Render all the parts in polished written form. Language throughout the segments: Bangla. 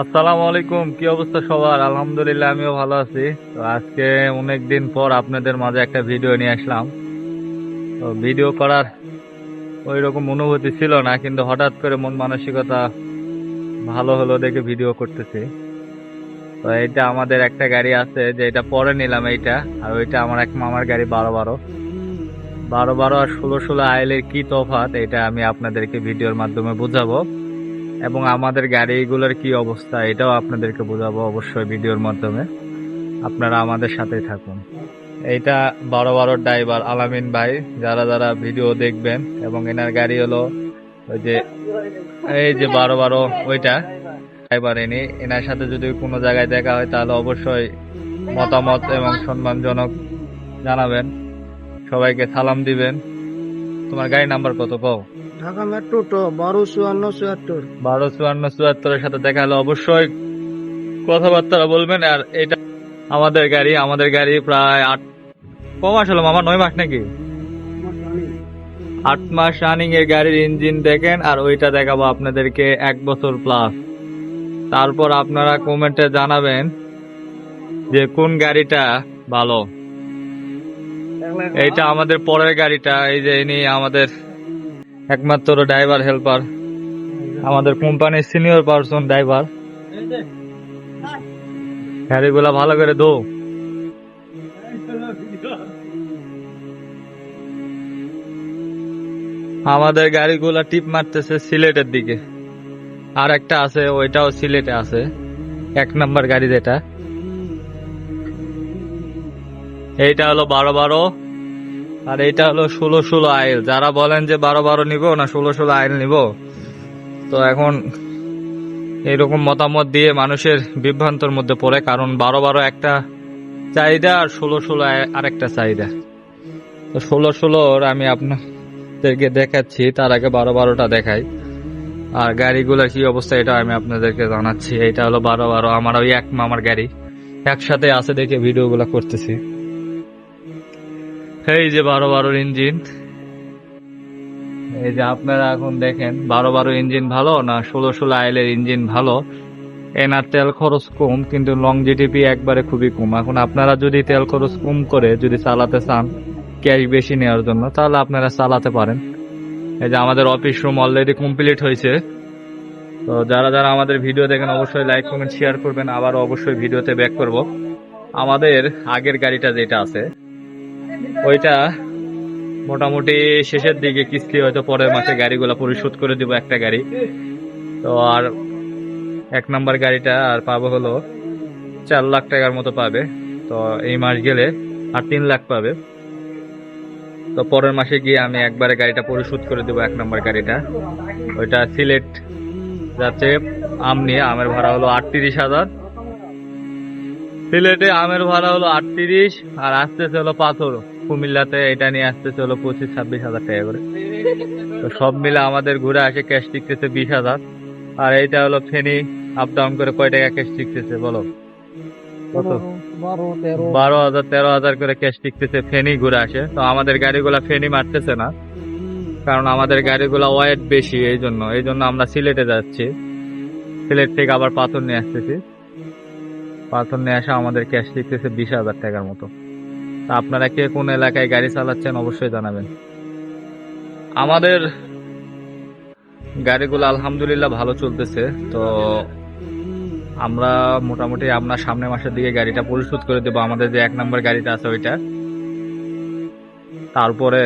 আসসালামু আলাইকুম, কি অবস্থা সবার? আলহামদুলিল্লাহ, আমিও ভালো আছি। তো আজকে অনেক দিন পর আপনাদের মাঝে একটা ভিডিও নিয়ে আসলাম। তো ভিডিও করার ওই রকম অনুভূতি ছিল না, কিন্তু হঠাৎ করে মন মানসিকতা ভালো হলো দেখে ভিডিও করতেছি। তো এইটা আমাদের একটা গাড়ি আছে, যে এটা পরে নিলাম এইটা। আর ওইটা আমার এক মামার গাড়ি, 12-12। 12-12 আর 16-16 আইলের কি তফাৎ, এটা আমি আপনাদেরকে ভিডিওর মাধ্যমে বুঝাবো। এবং আমাদের গাড়িগুলোর কি অবস্থা, এটাও আপনাদেরকে বোঝাবো অবশ্যই ভিডিওর মাধ্যমে। আপনারা আমাদের সাথেই থাকুন। এইটা 12-12 ড্রাইভার আলামিন ভাই। যারা যারা ভিডিও দেখবেন, এবং এনার গাড়ি হলো ওই যে, এই যে 12-12 ওইটা ড্রাইভার। ইনি, এনার সাথে যদি কোনো জায়গায় দেখা হয় তাহলে অবশ্যই মতামত এবং সম্মানজনক জানাবেন, সবাইকে সালাম দিবেন। তোমার গাড়ি নাম্বার কত কও? ঢাকা মেট্রো টো 125474। 12-54-74-এর সাথে দেখা হলে অবশ্যই কথাবার্তা বলবেন। আর এটা আমাদের গাড়ি প্রায় 8 মাস হলো মামা, 9 মাস নাকি? 8 মাস রানিং এর গাড়ির ইঞ্জিন দেখেন, আর ওইটা দেখাবো আপনাদেরকে 1 বছর প্লাস। তারপর আপনারা কমেন্টে জানাবেন যে কোন গাড়িটা ভালো। এইটা আমাদের পরের গাড়িটা। এই যে ইনি আমাদের একমাত্র ড্রাইভার হেল্পার, আমাদের কোম্পানির সিনিয়র পার্সন ড্রাইভার। গাড়িগুলা ভালো করে দো। আমাদের গাড়িগুলা টিপ মারতেছে সিলেটের দিকে। আর একটা আছে, ওইটাও সিলেটে আছে, 1 নাম্বার গাড়ি যেটা। এইটা হলো 12-12, আর এইটা হলো 16-16 আইল। যারা বলেন যে 12-12 নিবো না 16-16 আইল নিবো, তো এখন এইরকম মতামত দিয়ে মানুষের বিভ্রান্তর মধ্যে পড়ে। কারণ 12-12 একটা চাহিদা, আর 16-16 আরেকটা চাহিদা। তো 16-16 আমি আপনাদেরকে দেখাচ্ছি, তার আগে 12-12টা দেখাই। আর গাড়িগুলোর কি অবস্থা এটা আমি আপনাদেরকে জানাচ্ছি। এইটা হলো 12-12, আমার ওই এক মামার গাড়ি, একসাথে আছে দেখে ভিডিওগুলো করতেছি। এই যে 12-12 ইঞ্জিন। এই যে আপনারা এখন দেখেন 12-12 ইঞ্জিন ভালো না 16-16 আইলের ইঞ্জিন ভালো। এনার তেল খরচ কম, কিন্তু লং জিটিপি একবারে খুবই কম। এখন আপনারা যদি তেল খরচ কম করে যদি চালাতে চান, ক্যাশ বেশি নেওয়ার জন্য, তাহলে আপনারা চালাতে পারেন। এই যে আমাদের অফিস রুম অলরেডি কমপ্লিট হয়েছে। তো যারা যারা আমাদের ভিডিও দেখেন অবশ্যই লাইক কমেন্ট শেয়ার করবেন। আবার অবশ্যই ভিডিওতে ব্যাক করব। আমাদের আগের গাড়িটা যেটা আছে, ওইটা মোটামুটি শেষের দিকে, কিস্তি হয়তো পরের মাসে গাড়িগুলো পরিশোধ করে দিব একটা গাড়ি। তো আর 1 নাম্বার গাড়িটা আর পাবো হলো 4 লাখ টাকার মতো পাবে। তো এই মাস গেলে আর 3 লাখ পাবে। তো পরের মাসে গিয়ে আমি একবারে গাড়িটা পরিশোধ করে দেবো 1 নাম্বার গাড়িটা। ওইটা সিলেট যাচ্ছে আম নিয়ে। আমের ভাড়া হলো 38,000। সিলেটে আমের ভাড়া হলো 38, আর আসতেছে হলো পাথর কুমিল্লাতে, এটা নিয়ে আসতেছে হলো 25-26 হাজার টাকা করে। তো সব মিলে আমাদের ঘুরে আসে ক্যাশ টিকতেছে 20,000। আর এইটা হলো ফেনী, আপ ডাউন করে কয় টাকা ক্যাশ টিকতেছে বলো? কত? 12, 13। 12,000-13,000 করে ক্যাশ টিকতেছে ফেনী ঘুরে আসে। তো আমাদের গাড়িগুলা ফেনী মারতেছে না, কারণ আমাদের গাড়িগুলা ওয়েট বেশি। এই জন্য আমরা সিলেটে যাচ্ছি। সিলেট থেকে আবার পাথর নিয়ে আসতেছি। পাথর নিয়ে আসা আমাদের ক্যাশ টিকতেছে 20,000 টাকার মতো। তা আপনারা কে কোন এলাকায় গাড়ি চালাচ্ছেন অবশ্যই জানাবেন। আমাদের গাড়িগুলো আলহামদুলিল্লাহ ভালো চলতেছে। তো আমরা মোটামুটি আমরা সামনের মাসের দিকে গাড়িটা পরিশোধ করে দেবো, আমাদের যে 1 নাম্বার গাড়িটা আছে ওইটা। তারপরে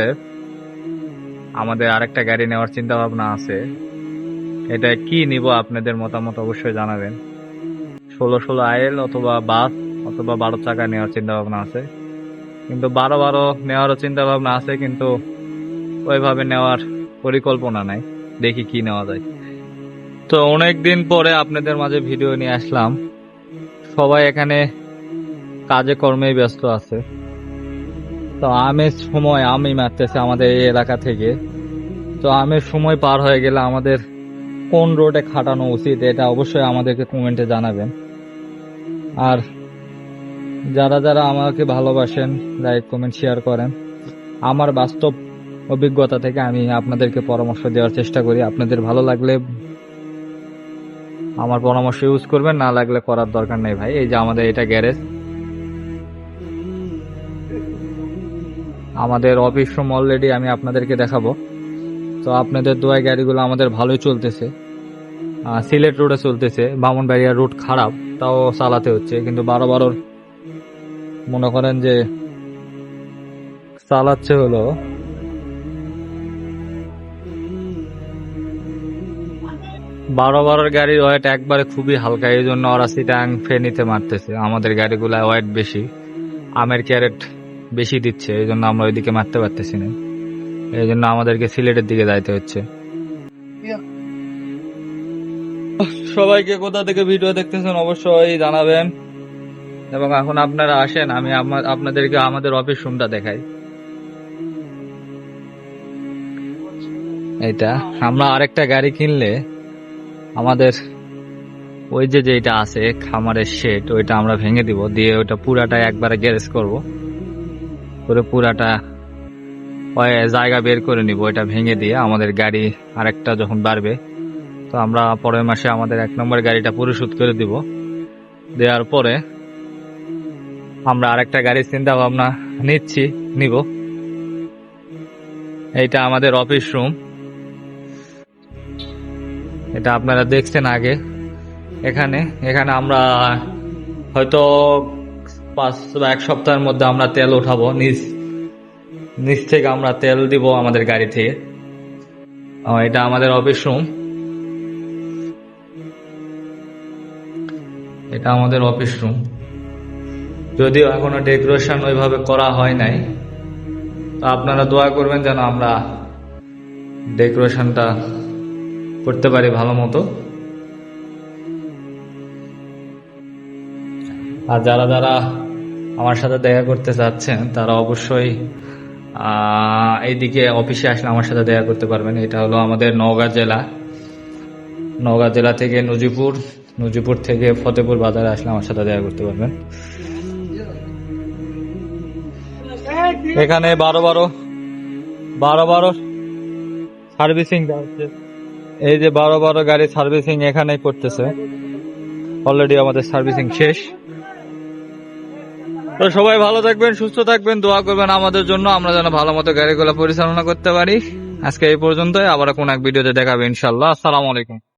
আমাদের আরেকটা গাড়ি নেওয়ার চিন্তা ভাবনা আছে। এটা কি নিব আপনাদের মতামত অবশ্যই জানাবেন। 16-16 আইএল অথবা বাস অথবা 12 চাকা নেওয়ার চিন্তা ভাবনা আছে। কিন্তু 12-12 নেওয়ারও চিন্তা ভাবনা আছে, কিন্তু ওইভাবে নেওয়ার পরিকল্পনা নাই। দেখি কি নেওয়া যায়। তো অনেক দিন পরে আপনাদের মাঝে ভিডিও নিয়ে আসলাম। সবাই এখানে কাজে কর্মেই ব্যস্ত আছে। তো আমের সময় আমই মারতেছে আমাদের এই এলাকা থেকে। তো আমের সময় পার হয়ে গেলে আমাদের কোন রোডে খাটানো উচিত, এটা অবশ্যই আমাদেরকে কমেন্টে জানাবেন। আর যারা যারা আমাকে ভালোবাসেন, লাইক কমেন্ট শেয়ার করেন। আমার বাস্তব অভিজ্ঞতা থেকে আমি আপনাদেরকে পরামর্শ দেওয়ার চেষ্টা করি। আপনাদের ভালো লাগলে আমার পরামর্শ ইউজ করবেন, না লাগলে করার দরকার নেই ভাই। এই যে আমাদের এটা গ্যারেজ, আমাদের অফিস রুম অলরেডি আমি আপনাদেরকে দেখাবো। তো আপনাদের দোয়ায় গাড়িগুলো আমাদের ভালোই চলতেছে। সিলেট রোডে চলতেছে, ব্রাহ্মণবাড়িয়া রুট খারাপ, তাও চালাতে হচ্ছে। কিন্তু 12 মনে করেন যে চালাচ্ছে হলো 12 গাড়ির ওয়েট একবারে খুবই হালকা, এই জন্য ওরা সিটাং ফেনীতে মারতেছে। আমাদের গাড়িগুলা ওয়েট বেশি, আমের ক্যারেট বেশি দিচ্ছে, এই জন্য আমরা ওইদিকে মারতে পারতেছি না। এই জন্য আমাদেরকে সিলেটের দিকে যাইতে হচ্ছে। সবাইকে কোথা থেকে ভিডিও দেখতেছেন অবশ্যই জানাবেন, এবং এখন আপনারা আসেন, আমি আপনাদেরকে আমাদের অফিস রুমটা দেখাই। এটা আমরা আরেকটা গাড়ি কিনলে আমাদের ওই যে যেটা আছে খামারের শেড, ওইটা আমরা ভেঙে দিব, দিয়ে ওইটা পুরাটা একবারে গ্যারেজ করব, করে পুরাটা ওই জায়গা বের করে নিব। ওইটা ভেঙে দিয়ে আমাদের গাড়ি আরেকটা যখন বাড়বে, তো আমরা পরের মাসে আমাদের 1 নম্বর গাড়িটা পরিশোধ করে দিব। দেওয়ার পরে আমরা আরেকটা গাড়ির চিন্তা ভাবনা নিব। এইটা আমাদের অফিস রুম, এটা আপনারা দেখছেন আগে। এখানে আমরা হয়তো 5 বা 1 সপ্তাহের মধ্যে আমরা তেল উঠাবো, নিচ থেকে আমরা তেল দিব আমাদের গাড়ি থেকে। এটা আমাদের অফিস রুম, এটা আমাদের অফিস রুম। যদিও এখনো ডেকোরেশন ওইভাবে করা হয় নাই, তো আপনারা দোয়া করবেন যেন আমরা ডেকোরেশনটা করতে পারি ভালো মতো। আর যারা যারা আমার সাথে দেখা করতে চাচ্ছেন তারা অবশ্যই এইদিকে অফিসে আসলে আমার সাথে দেখা করতে পারবেন। এটা হলো আমাদের নওগাঁ জেলা থেকে নজিপুর থেকে ফতেপুর বাজারে আসলে আমার সাথে দেখা করতে পারবেন। এখানে 12 সার্ভিসিং হচ্ছে। এই যে 12 গাড়ি সার্ভিসিং এখানে করতেছে, অলরেডি আমাদের সার্ভিসিং শেষ। তো সবাই ভালো থাকবেন, সুস্থ থাকবেন, দোয়া করবেন আমাদের জন্য, আমরা যেন ভালো মতো গাড়িগুলো পরিচালনা করতে পারি। আজকে এই পর্যন্তই, আবার কোন এক ভিডিওতে দেখাবে ইনশাল্লাহ। আসসালামু আলাইকুম।